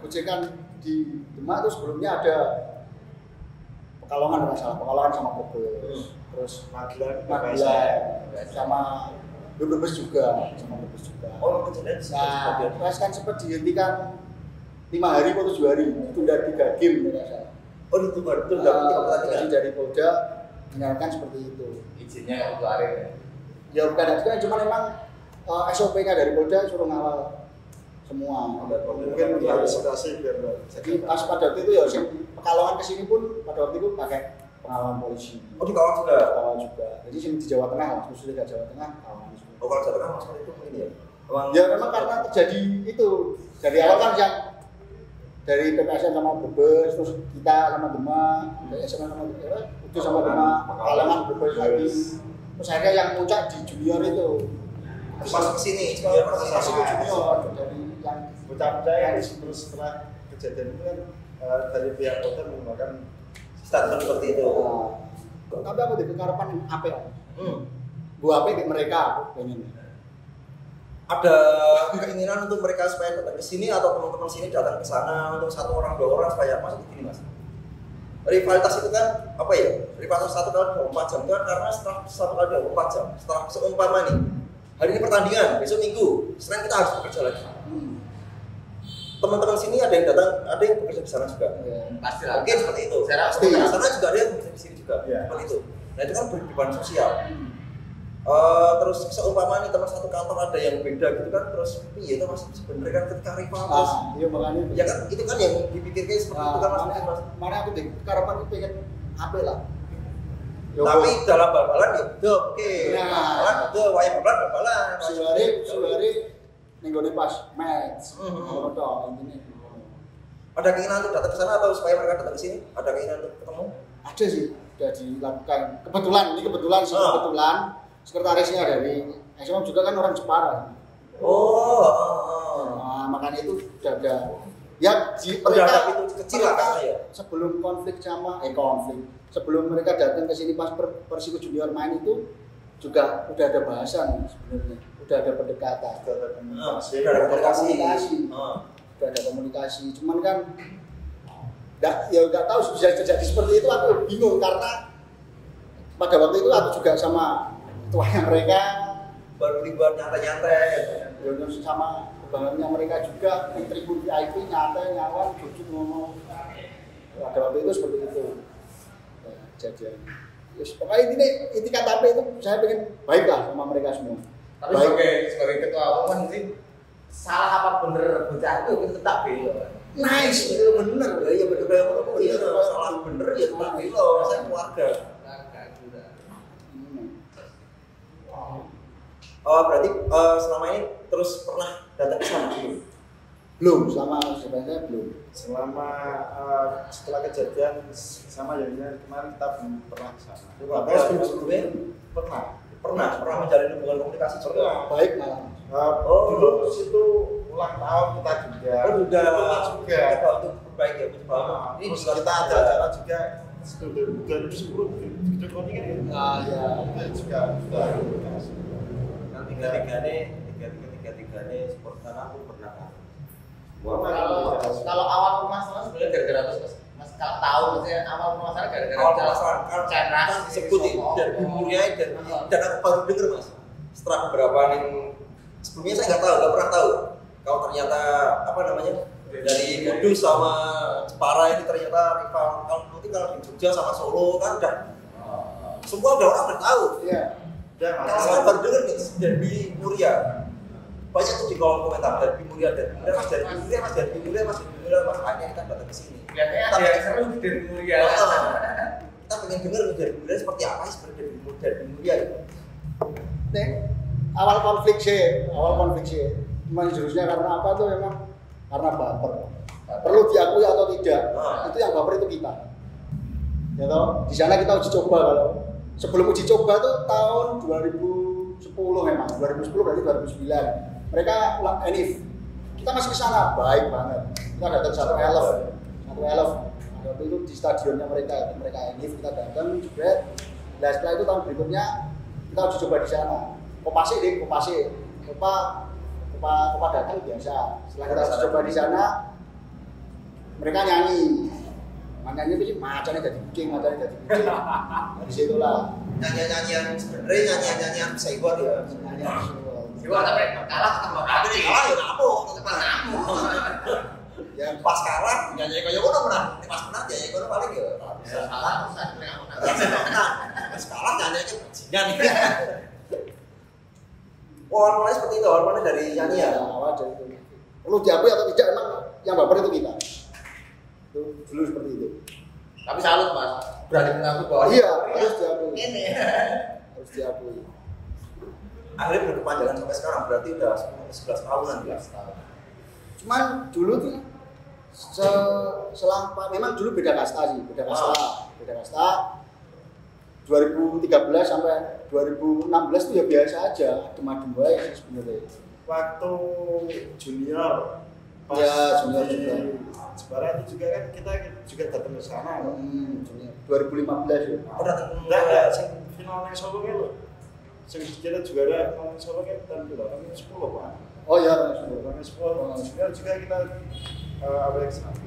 gojekan di Demak itu sebelumnya ada Pekalongan nggak salah, Pekalongan sama Brebes, terus Magelang sama Brebes juga, Oh, kejadian di Nah, sana. Pres kan sempat dihentikan 5 hari atau 7 hari, ditunda 3 game nggak salah. Oh, itu baru itu dapat Jadi dari Polda menyatakan seperti itu. Izinnya nggak dikeluarin ya. Ya bukan juga, cuma memang SOP-nya dari Polda suruh ngawal semua. Mungkin partisipasi biar Jadi pas pada waktu itu ya Pekalongan kesini pun pada waktu itu pakai pengawalan polisi. Oh, dikawal juga. Kawal juga. Jadi sini di Jawa Tengah lah, khususnya di Jawa Tengah kawalan juga. Oh, kalau Jawa Tengah masalah itu ini ya. Ya memang karena terjadi itu dari awal kan yang dari PPSN sama Brebes, terus kita sama Demak, SMA sama itu sama Demak, Pekalongan Brebes lagi. Terus akhirnya yang puncak di junior itu. Pas kesini, Junior, pas masuk ke kesini. junior dari yang bocah-bocah yang terus setelah kejadian itu kan dari pihak hotel menggunakan Statement seperti itu. tapi aku di keharapan apa ya? Hmm. Gua apa di mereka aku pengen. Ada keinginan untuk mereka supaya datang ke sini atau teman-teman sini datang ke sana untuk 1 orang 2 orang supaya masuk begini Mas. Rivalitas itu kan apa ya? Rivalitas 1 kali 24 jam itu kan karena setelah 1 kali 24 jam, setelah seumpama nih hari ini pertandingan, besok Minggu, Senin kita harus bekerja lagi. Teman-teman sini ada yang datang, ada yang bekerja di sana juga. Pasti lah. Mungkin seperti itu. Saya rasa Di sana juga ada yang bekerja di sini juga. Iya. Seperti itu. Nah itu kan beban sosial. Terus seumpama nih teman satu kantor ada yang beda gitu kan, terus iya itu Mas sebenarnya kan ketika rival terus Iya makanya. ya kan itu kan yang dipikirkan seperti itu kan Mas. Mana aku di keharapan aku pengen apa lah. Tapi dalam bal-balan ya betul, oke. Nah. Bal-balan betul, wayang bal-balan. Suwari nenggone pas match. Ngono tok intine. Ada keinginan untuk datang ke sana atau supaya mereka datang ke sini? Ada keinginan untuk ketemu? Ada sih, sudah dilakukan. Kebetulan sih, kebetulan sekretarisnya dari SMA juga kan orang Jepara. Nah, makanya itu udah ada. Ya di Mereka itu kecil lah mereka kan ya. sebelum sebelum mereka datang ke sini pas Persiku Junior main itu juga udah ada bahasan sebenarnya, udah ada pendekatan, ada komunikasi. Udah ada komunikasi. Udah ada komunikasi, cuman kan nggak tahu bisa terjadi seperti itu. Aku bingung karena pada waktu itu aku juga sama tuanya mereka Baru liburan nyantai-nyantai. sama kebangannya mereka juga di tribun VIP nyantai nyawan jujur ngomong. Pada waktu itu seperti itu kejadian. Terus pokoknya inti kata apa itu saya pengen baik lah sama mereka semua. Tapi sebagai ketua umum kan mungkin salah apa bener bocah itu kita tetap bela. Nice, itu bener. Ya bener ya salah bener ya tetap bela. Saya keluarga. Oh berarti selama ini terus pernah datang ke sana Belum, selama sebenarnya belum. Selama setelah kejadian sama yang kemarin kita belum pernah ke sana. Sebelumnya Pernah. pernah menjalin hubungan komunikasi juga. Baik malah. Dulu situ ulang tahun kita juga. Juga juga. untuk baik ya, ini Terus juga kita ada acara juga 2010 gitu kan ya. Ya. Juga komunikasi. Kan tiga-tiganya sport karena aku pernah kan. Kalau awal permasalahan sebenarnya gara-gara mas kalau tahu maksudnya awal permasalahan gara-gara cara sebut dari Muria dan aku baru denger mas. Setelah beberapa nih sebelumnya saya nggak pernah tahu. Kalau ternyata apa namanya dari Kudus sama Jepara ini ternyata rival. Kalau di Jogja sama Solo kan udah semua udah tahu. Iya. Kalau saya baru denger nih dari Muria. Banyak tuh di kolom komentar dari Muria, Mas akhirnya kita datang ke sini. Kelihatannya ada yang seru dari Muria. Kita pengen denger dari Muria seperti apa sih sebenarnya dari Muria gitu. Nih, awal konflik sih. Memang jurusnya karena apa tuh memang karena baper. Perlu diakui atau tidak, itu yang baper itu kita. Ya toh, di sana kita uji coba kalau sebelum uji coba tuh tahun 2010 memang, 2010 berarti 2009. Mereka ulang enif. Kita masih ke sana, baik banget. Kita datang satu elf. Waktu itu di stadionnya mereka enif, kita datang juga. Nah setelah itu tahun berikutnya kita uji coba di sana. Kopasi. Kopa datang biasa. Setelah kita uji coba di sana, mereka nyanyi. Nyanyi itu macamnya jadi kucing. Dari situlah. Nyanyi-nyanyian sebenarnya nyanyi-nyanyian Saibor ya. Juga tapi kalah tetap Tapi kalah ya ngamuk. Yang Pas kalah nyanyi kayak ngono menang. Pas menang nyanyi kono paling ya bisa kalah. Pas kalah nyanyi kayak bajingan. Awal-awalnya seperti itu, awal-awalnya dari nyanyi ya. awal dari itu. Perlu diakui atau tidak emang yang baper itu kita. Itu dulu seperti itu. tapi salut mas, berani mengaku bahwa Iya, harus diakui. ini. Harus diakui. Akhirnya berkepanjangan sampai sekarang berarti udah 11 tahunan ya. Cuman dulu tuh memang dulu beda kasta. 2013 sampai 2016 itu ya biasa aja, adem-adem aja sih sebenarnya. Waktu junior Junior juga. Jepara itu juga kan kita juga datang ke sana. Junior 2015 ya. Aku datang Enggak, sing final nang Solo ki lho. Sing kita juara final nang Solo kan tahun 2010, Pak. Oh iya, 2010 junior juga kita awal sana.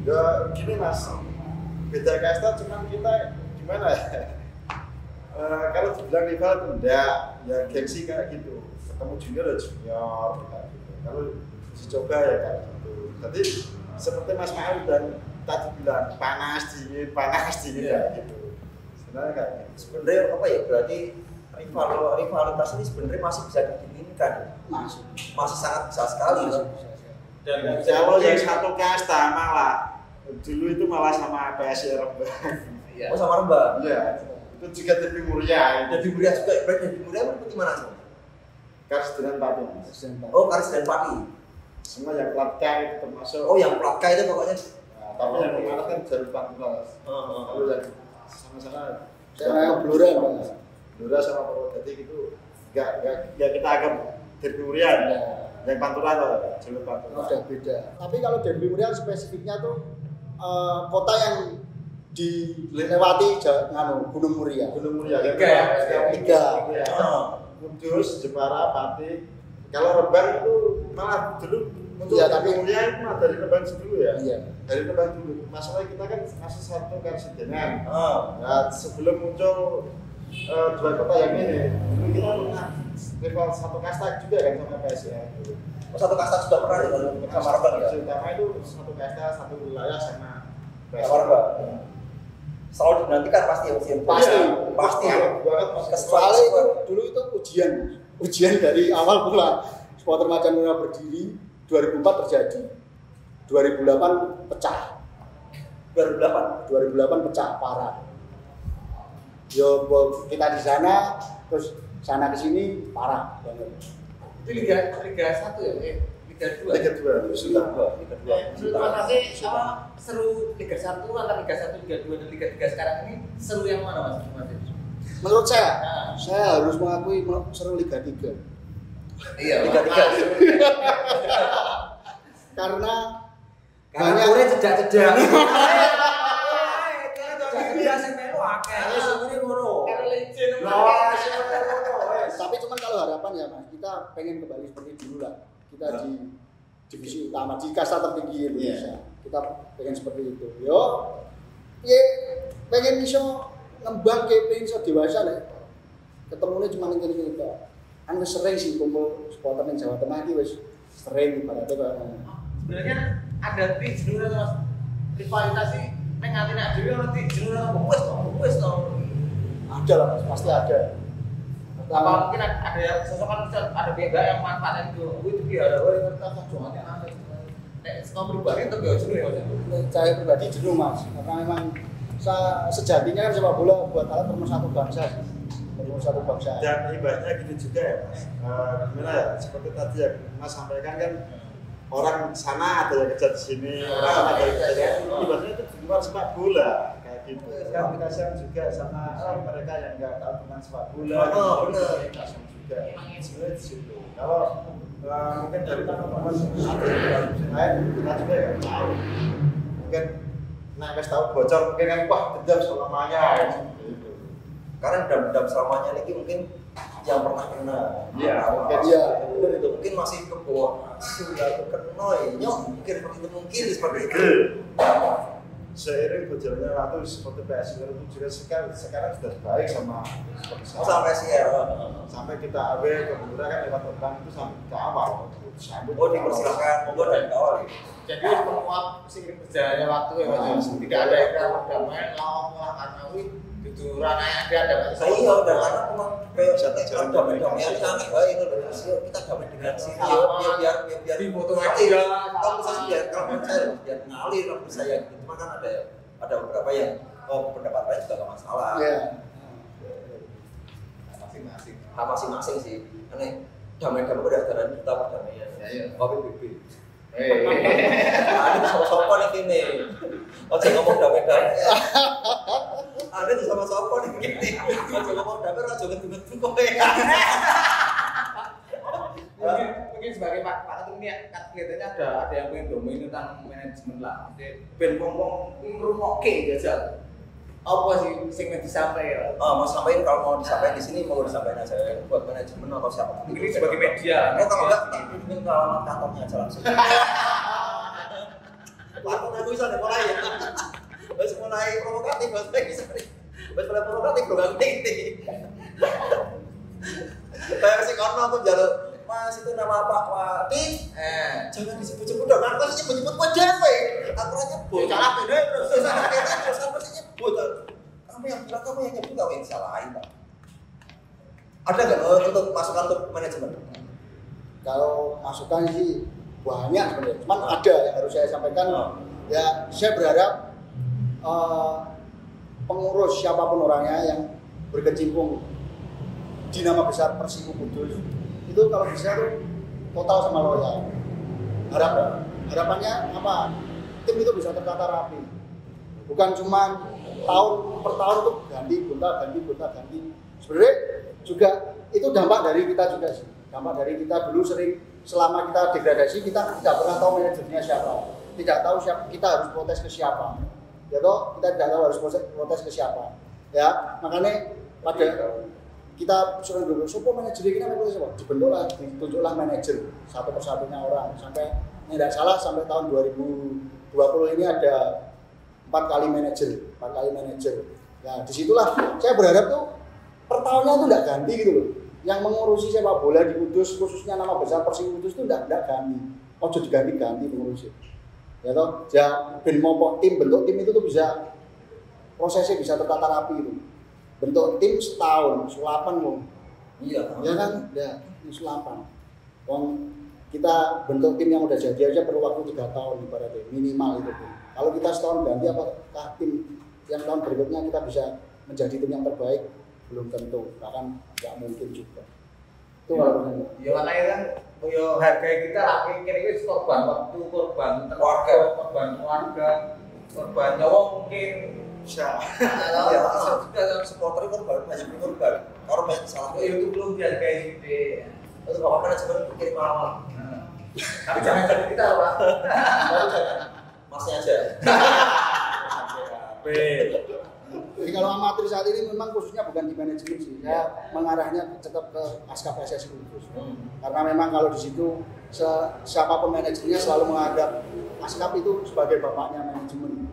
Ya gini Mas, beda kasta cuman kita gimana ya? Kalau dibilang rival itu enggak, ya gengsi kayak gitu. Ketemu junior ya junior kayak gitu. Kalau dicoba ya kayak gitu. Jadi seperti Mas Maul dan tadi bilang panas dingin kayak gitu. Sebenarnya kayak gitu. sebenarnya apa ya? Berarti rivalitas ini sebenarnya masih bisa diinginkan. Masih sangat bisa sekali. Dan Kalau yang satu kasta malah dulu itu malah sama PSI Rembang. iya. Oh sama Rembang. Iya. Itu juga Devi Muria. Devi Muria juga, berarti Devi Muria itu di mana sih? Kars dengan Pati. Oh Karis dan Pati. Semua yang Platka itu termasuk. Oh yang Platka itu pokoknya. Nah, tapi yang kemarin kan jalur Pantura. Lalu yang sama-sama. Sama yang Blora Mas. Blora sama Purwodadi gitu. Enggak kita anggap Devi Muria. Yang Pantura atau jalur Pantura. Udah beda. Tapi kalau Dewi Muria spesifiknya tuh kota yang dilewati Gunung Muria. Gunung Muria. Tiga. Kudus, Jepara, Pati. Kalau Rembang itu malah dulu untuk Iya, tapi Mulia itu mah dari Rembang dulu ya. Iya. Dari Rembang dulu. Masalahnya kita kan masih satu karsidenan. Oh. Nah, sebelum muncul dua kota yang ini, dulu kita pernah rival satu kasta juga kan sama PSIS. Oh, satu kasta sudah pernah ya sama Rembang ya. Utama itu satu kasta, satu wilayah sama PSIS. Sama Rembang. Selalu dinantikan pasti ya pasti banget. Soalnya itu dulu itu ujian dari awal pula supporter Macan Muria berdiri 2004 terjadi 2008 pecah 2008 pecah parah. Yo kita di sana terus sana ke sini parah banget. Itu Liga 1 ya? Liga 2. Liga 2 sudah. Menurut Mas Asih, seru Liga 1 antara Liga 1, Liga 2 dan Liga 3 sekarang ini seru yang mana Mas? Menurut saya harus mengakui seru Liga 3. Iya, Liga 3. Karena Kore cedak-cedak. Biasa melu akeh. Wis ngene ngono. Karena legend. Tapi cuman kalau harapan ya Mas, kita pengen kembali seperti dulu lah. Kita di divisi utama di kasta tertinggi Indonesia. Kita pengen seperti itu. Yo, pengen iso ngembang ke pengen iso dewasa lah. Ketemunya cuma ngene-ngene tok. Kan wis sering sih kumpul supporter ning Jawa Tengah iki wis sering ibaratnya Pak. Sebenarnya ada di jenuh Mas. Rivalitas sih ning atine dhewe ono di jenuh wis to. Ada lah Mas, pasti ada. Apa mungkin ada yang sesuatu ada pihak yang manfaatkan itu dia ada orang yang tertarik jualannya ada. Semua berubah itu ya jenuh ya. Saya pribadi jenuh Mas, karena memang sejatinya kan sepak bola buat alat pemersatu bangsa sih. Pemersatu bangsa. Dan ibaratnya gitu juga ya Mas. Gimana ya? Seperti tadi yang Mas sampaikan kan orang sana ada yang kerja di sini, orang sana ada yang kerja di sini. Ibaratnya itu di luar sepak bola kayak gitu. Sekarang kita share juga sama mereka yang nggak tahu tentang sepak bola. Benar. Kita share juga. Sebenarnya di situ. Kalau mungkin dari teman-teman satu yang lain kita juga ya tahu. Mungkin kasih tahu bocor mungkin kan wah dendam selamanya. Gitu. Karena dendam selamanya ini mungkin yang pernah kena. Iya, mungkin iya. Itu mungkin masih ke bawah sudah kena nyok mungkin seperti itu. Seiring berjalannya waktu seperti PSI itu juga sekarang sudah baik sama seperti Sampai siar. sampai kita AW ke Bendera kan lewat terbang itu sampai ke awal. Oh dipersilakan monggo dari awal. Jadi menguap seiring berjalannya waktu ya Mas. Tidak ada yang damai lawan karena jujuran ada Iya, udah karena memang kayak damai-damaian sangat baik itu dari hasil kita damai dengan sini biar di foto aja. aja. Kalau saya biar kalau saya biar ngalir rambut saya gitu. Cuma kan ada beberapa yang pendapat lain juga nggak masalah. Iya. Masing-masing. Sih. Aneh damai-damai berdasarkan kita perdamaian. Iya. Kopi pipi. Ada sama-sama nih gini. Ojo ngomong damai-damai. Ada di sama-sama nih gini. Ojo ngomong damai, ojo ngedu-ngedu kok. Mungkin sebagai Pak Ketum ini kelihatannya ada yang pengen domain tentang manajemen lah. Ben wong-wong ngrungokke jajal. Apa sih sing disampaikan? Mas sampaikan kalau mau disampaikan di sini mau disampaikan aja buat manajemen atau siapa. Ini sebagai media. Kalau enggak ini pengalaman kantornya aja langsung. Aku nggak bisa mulai ya. Harus mulai provokatif Mas bisa. Harus mulai provokatif dong ini. Kayak si kono tuh jalur Mas itu nama Pak Wati. Jangan disebut-sebut dong. Nanti nyebut-nyebut gue dewe. Aturannya boleh. Salah beda terus. Salah beda terus apa sih nyebut? Kamu yang bilang kamu yang nyebut kamu yang disalahin Pak. Ada nggak untuk masukan untuk manajemen? Kalau masukan sih banyak sebenarnya. Cuman ada yang harus saya sampaikan. Ya, saya berharap pengurus siapapun orangnya yang berkecimpung di nama besar Persiku Kudus itu kalau bisa tuh total sama loyal. Harapannya apa? Tim itu bisa tertata rapi. Bukan cuma tahun per tahun tuh ganti. Sebenarnya juga itu dampak dari kita juga sih. Dampak dari kita dulu sering selama kita degradasi kita tidak pernah tahu manajernya siapa. Tidak tahu siapa kita harus protes ke siapa. Ya toh, kita tidak tahu harus protes ke siapa. Ya, makanya pada kita suruh dulu, siapa manajer kita dibentuklah manajer satu persatunya orang sampai tidak salah sampai tahun 2020 ini ada 4 kali manajer. Ya disitulah saya berharap tuh per tahunnya tuh tidak ganti gitu loh. Yang mengurusi sepak bola di Kudus khususnya nama besar Persiku Kudus itu tidak ganti. Ojo diganti-ganti pengurusnya. Ya toh, ya ben mau bentuk tim itu tuh bisa prosesnya bisa tertata rapi itu. Bentuk tim setahun, sulapan loh. Iya. Ya kan? Ya, sulapan. Wong kita bentuk tim yang udah jadi aja perlu waktu 3 tahun ibaratnya minimal itu. Kalau kita setahun ganti apakah tim yang tahun berikutnya kita bisa menjadi tim yang terbaik? Belum tentu, bahkan nggak mungkin juga. Itu kalau ya makanya kan yo harga kita lah kira itu korban waktu, korban keluarga, korban nyawa mungkin Bisa. Ya, juga supporter korban banyak korban. Kalau banyak salah itu belum dihargai gede. terus bapak manajemen kirim awal. Tapi jangan jadi kita Pak. Masnya aja. Jadi kalau amatir saat ini memang khususnya bukan di manajemen sih, saya mengarahnya tetap ke Askap PSSI khusus. Karena memang kalau di situ siapapun manajernya selalu menganggap Askap itu sebagai bapaknya manajemen.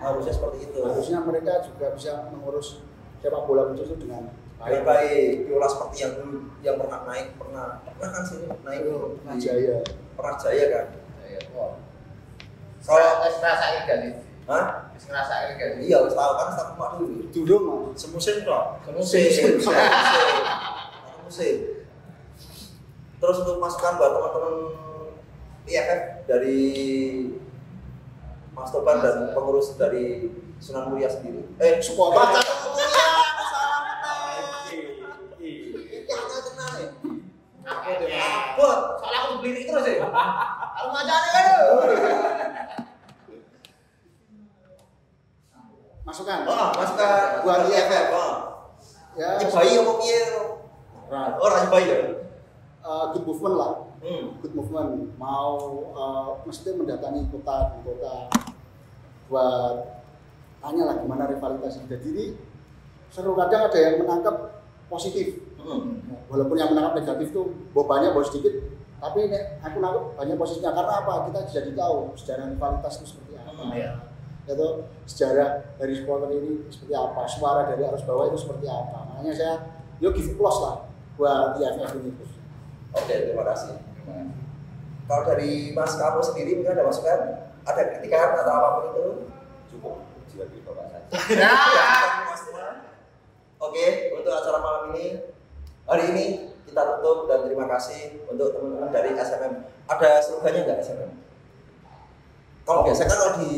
Harusnya seperti itu. Harusnya mereka juga bisa mengurus sepak bola khusus itu dengan baik-baik, diolah seperti yang dulu yang pernah naik, pernah kan sini naik Pernah Jaya. Pernah Jaya kan? Kalau ngerasain kan itu. Hah? Ngerasain kan. Iya, harus tahu kan staf mak dulu. Durung Mas. Semusim toh. Musim. Terus untuk masukan buat teman-teman IFF dari Mas Toban dan pengurus dari Sunan Muria sendiri. Supporter. Soalnya aku beli terus ya. Aku macane kan. Masukan. Masukan buat IFF. Ya, nyebai apa piye? Ora nyebai ya. Good movement lah. Good movement. Mau mesti mendatangi kota buat tanya lah gimana rivalitas. Jadi seru, kadang ada yang menangkap positif. Walaupun yang menangkap negatif tuh banyak sedikit, tapi aku nangkep banyak positifnya. Karena apa? Kita jadi tahu sejarah rivalitas itu seperti apa. Atau sejarah dari supporter ini seperti apa, suara dari arus bawah itu seperti apa. Makanya saya give applause lah buat IFF ini. Oke, terima kasih. Kalau dari Mas Kamu sendiri mungkin ada masukan? Ada kritikan atau apapun itu? Cukup jiwa kita Pak saja. Oke, untuk acara malam ini, hari ini kita tutup dan terima kasih untuk teman-teman dari SMM. Ada slogannya nggak SMM? Kalau biasa kan kalau di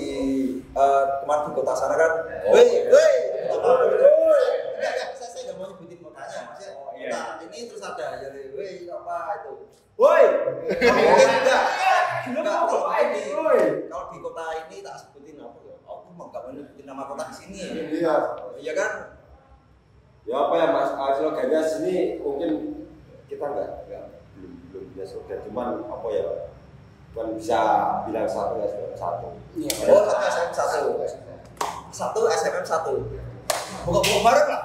kemarin di kota sana kan, saya nggak mau nyebutin kotanya, maksudnya kota ini terus ada jadi apa itu? Woi, kalau di kota ini tak sebutin apa ya? Aku mau nggak mau nyebutin nama kota di sini. Iya kan? Ya apa ya Mas, slogannya sini mungkin kita belum punya slogan, cuman apa ya, bukan bisa bilang satu SMM satu. Oh, satu SMM satu. Buka bareng lah.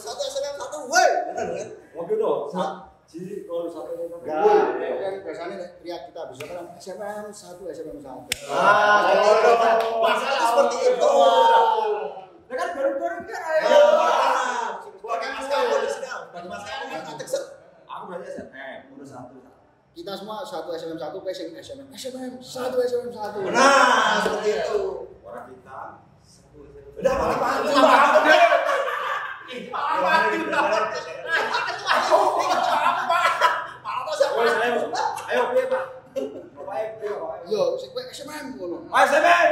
Satu SMM satu, woi. Mobil dong. Jadi kalau satu Kan biasanya teriak kita bisa kan SMM 1. Masalah seperti itu. Kan baru-baru kan Bagi Mas Kamu di sini, bagi Mas Kamu kan tekset. aku berarti SMM urus satu. Kita semua 1 SMM 1, SMM 1 SMM 1. Nah, seperti itu. Orang kita satu SMM. Udah mati. Ayo Pak. Yo, sing kowe SMM ngono. SMM.